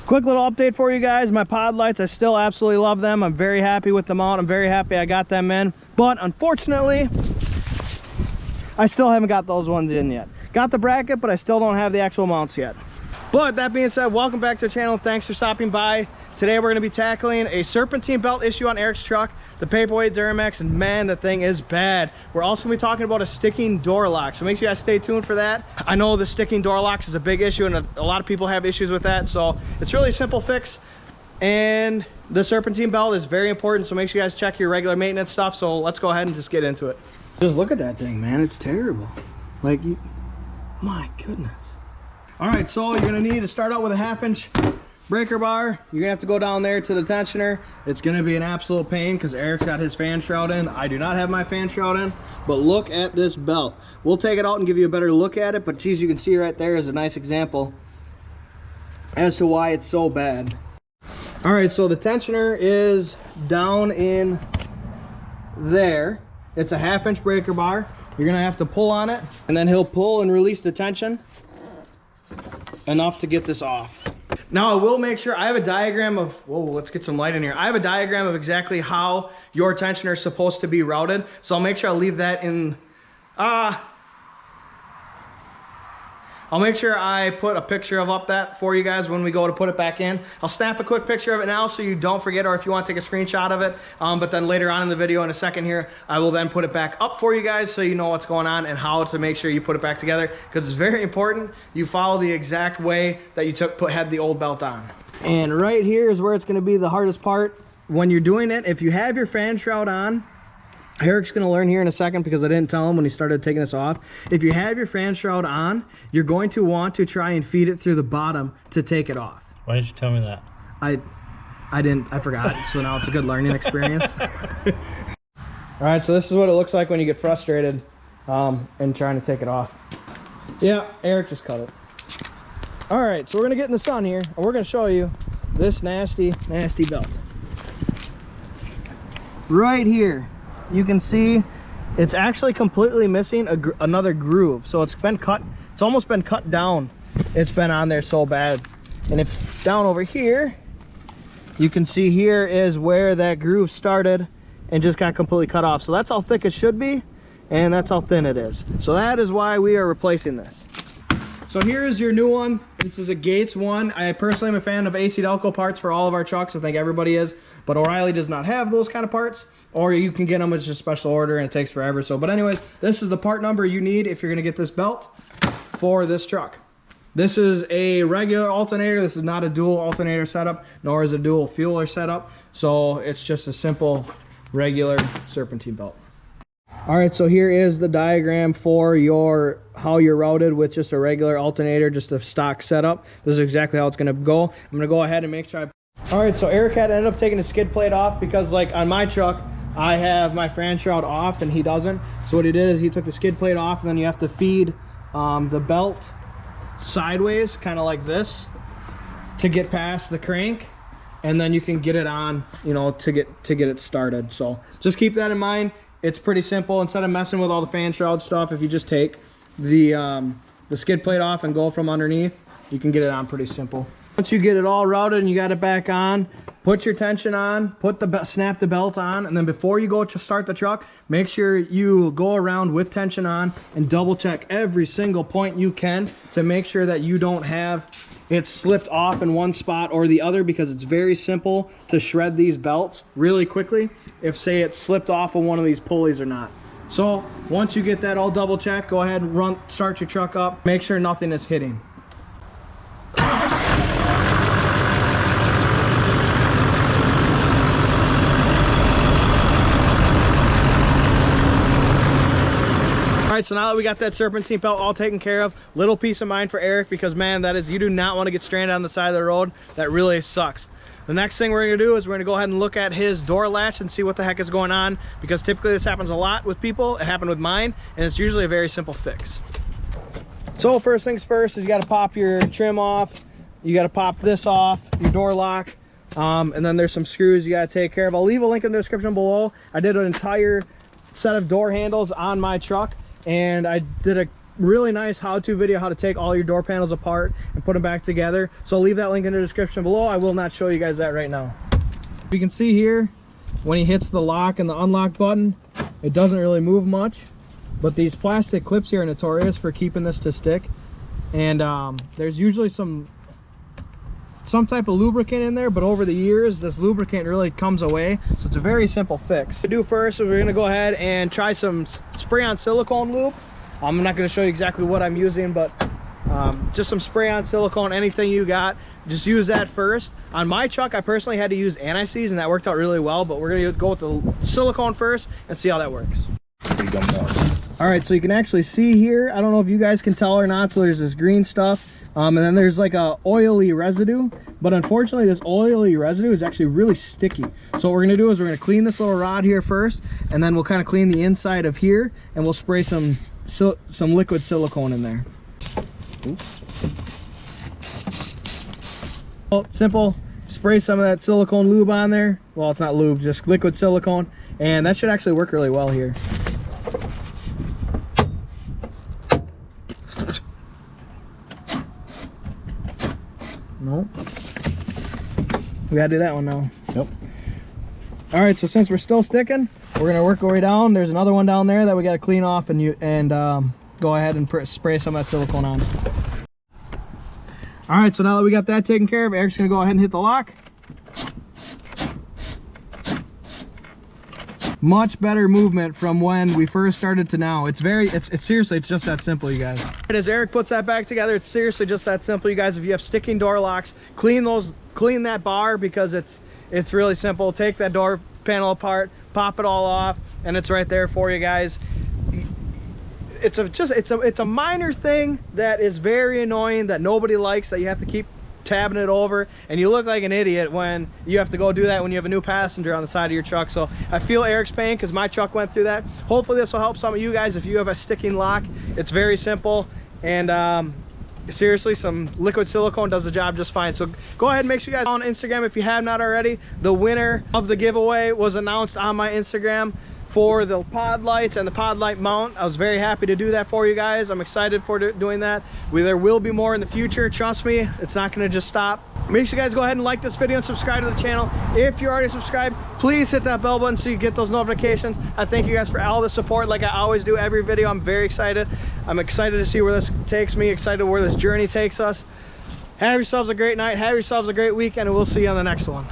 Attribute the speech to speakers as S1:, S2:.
S1: Quick little update for you guys. My pod lights, I still absolutely love them. I'm very happy with them out. I'm very happy I got them in. But unfortunately, I still haven't got those ones in yet. Got the bracket, but I still don't have the actual mounts yet. But that being said, welcome back to the channel. Thanks for stopping by. Today we're going to be tackling a serpentine belt issue on Eric's truck, the paperweight Duramax, and man, the thing is bad. We're also going to be talking about a sticking door lock, so make sure you guys stay tuned for that. I know the sticking door locks is a big issue, and a lot of people have issues with that, so it's really a simple fix. And the serpentine belt is very important, so make sure you guys check your regular maintenance stuff. So let's go ahead and just get into it. Just look at that thing, man. It's terrible. Like, my goodness. All right, so you're going to need to start out with a 1/2 inch breaker bar. You're gonna have to go down there to the tensioner. It's gonna be an absolute pain because Eric's got his fan shroud in. I do not have my fan shroud in, but look at this belt. We'll take it out and give you a better look at it, but geez, you can see right there is a nice example as to why it's so bad. All right, so the tensioner is down in there. It's a 1/2 inch breaker bar. You're gonna have to pull on it, and then he'll pull and release the tension enough to get this off. Now I will make sure I have a diagram of, whoa, let's get some light in here. I have a diagram of exactly how your tensioner is supposed to be routed. So I'll make sure I leave that in, I'll make sure I put a picture of that for you guys when we go to put it back in. I'll snap a quick picture of it now so you don't forget, or if you want to take a screenshot of it. But then later on in the video in a second here, I will then put it back up for you guys so you know what's going on and how to make sure you put it back together, because it's very important you follow the exact way that you had the old belt on. And right here is where it's going to be the hardest part when you're doing it. If you have your fan shroud on, Eric's going to learn here in a second because I didn't tell him when he started taking this off. If you have your fan shroud on, you're going to want to try and feed it through the bottom to take it off.
S2: Why didn't you tell me that?
S1: I forgot. So now it's a good learning experience. All right, so this is what it looks like when you get frustrated and trying to take it off. Yeah, Eric just cut it. All right, so we're going to get in the sun here, and we're going to show you this nasty, nasty belt. Right here, you can see it's actually completely missing another groove. So it's been cut, it's almost been cut down. It's been on there so bad. And if down over here, you can see here is where that groove started and just got completely cut off. So that's how thick it should be, and that's how thin it is. So that is why we are replacing this. So here is your new one. This is a Gates one. I personally am a fan of AC Delco parts for all of our trucks. I think everybody is, but O'Reilly does not have those kind of parts, or you can get them as a special order and it takes forever. So, but anyways, this is the part number you need if you're gonna get this belt for this truck. This is a regular alternator. This is not a dual alternator setup, nor is it a dual fueler setup. So it's just a simple, regular serpentine belt. All right, so here is the diagram for how you're routed with just a regular alternator, just a stock setup. This is exactly how it's gonna go. I'm gonna go ahead and make sure all right, so Eric had to end up taking the skid plate off because, like, on my truck, I have my fan shroud off and he doesn't. So what he did is he took the skid plate off, and then you have to feed the belt sideways, kind of like this, to get past the crank, and then you can get it on, you know, to get it started. So just keep that in mind. It's pretty simple. Instead of messing with all the fan shroud stuff, if you just take the skid plate off and go from underneath, you can get it on pretty simple. Once you get it all routed and you got it back on, put your tension on, snap the belt on, and then before you go to start the truck, make sure you go around with tension on and double check every single point you can to make sure that you don't have it slipped off in one spot or the other, because it's very simple to shred these belts really quickly if, say, it slipped off of one of these pulleys or not. So once you get that all double checked, go ahead and start your truck up. Make sure nothing is hitting. All right, so now that we got that serpentine belt all taken care of, little peace of mind for Eric, because man, that is, you do not want to get stranded on the side of the road. That really sucks. The next thing we're gonna do is we're gonna go ahead and look at his door latch and see what the heck is going on, because typically this happens a lot with people. It happened with mine, and it's usually a very simple fix. So first things first is you gotta pop your trim off. You gotta pop this off, your door lock. And then there's some screws you gotta take care of. I'll leave a link in the description below. I did an entire set of door handles on my truck, and I did a really nice how-to video how to take all your door panels apart and put them back together. So I'll leave that link in the description below. I will not show you guys that right now. You can see here, when he hits the lock and the unlock button, it doesn't really move much. But these plastic clips here are notorious for keeping this to stick. And there's usually some type of lubricant in there, but over the years this lubricant really comes away, so it's a very simple fix. What to do first is we're going to go ahead and try some spray-on silicone lube. I'm not going to show you exactly what I'm using, but just some spray-on silicone, anything you got, just use that first. On my truck I personally had to use anti-seize and that worked out really well, but we're going to go with the silicone first and see how that works. All right, so you can actually see here, I don't know if you guys can tell or not, so there's this green stuff, and then there's like a oily residue, but unfortunately this oily residue is actually really sticky. So what we're gonna do is we're gonna clean this little rod here first, and then we'll kind of clean the inside of here, and we'll spray some liquid silicone in there. Oops. Well, simple, spray some of that silicone lube on there. Well, it's not lube, just liquid silicone, and that should actually work really well here. No, we gotta do that one now. Yep. All right, so since we're still sticking, we're gonna work our way down. There's another one down there that we gotta clean off and go ahead and spray some of that silicone on. All right, so now that we got that taken care of, Eric's gonna go ahead and hit the lock. Much better movement from when we first started to now. It's seriously, it's just that simple, you guys. As Eric puts that back together, it's seriously just that simple, you guys. If you have sticking door locks, clean that bar, because it's really simple. Take that door panel apart, pop it all off, and it's right there for you guys. It's a minor thing that is very annoying, that nobody likes, that you have to keep tabbing it over, and you look like an idiot when you have to go do that when you have a new passenger on the side of your truck. So I feel Eric's pain, because my truck went through that. Hopefully this will help some of you guys if you have a sticking lock. It's very simple, and seriously, some liquid silicone does the job just fine. So go ahead and make sure you guys on Instagram if you have not already. The winner of the giveaway was announced on my Instagram for the pod lights and the pod light mount. I was very happy to do that for you guys. I'm excited for doing that. There will be more in the future, trust me. It's not gonna just stop. Make sure you guys go ahead and like this video and subscribe to the channel. If you're already subscribed, please hit that bell button so you get those notifications. I thank you guys for all the support, like I always do every video. I'm very excited. I'm excited to see where this takes me, excited where this journey takes us. Have yourselves a great night, have yourselves a great weekend, and we'll see you on the next one.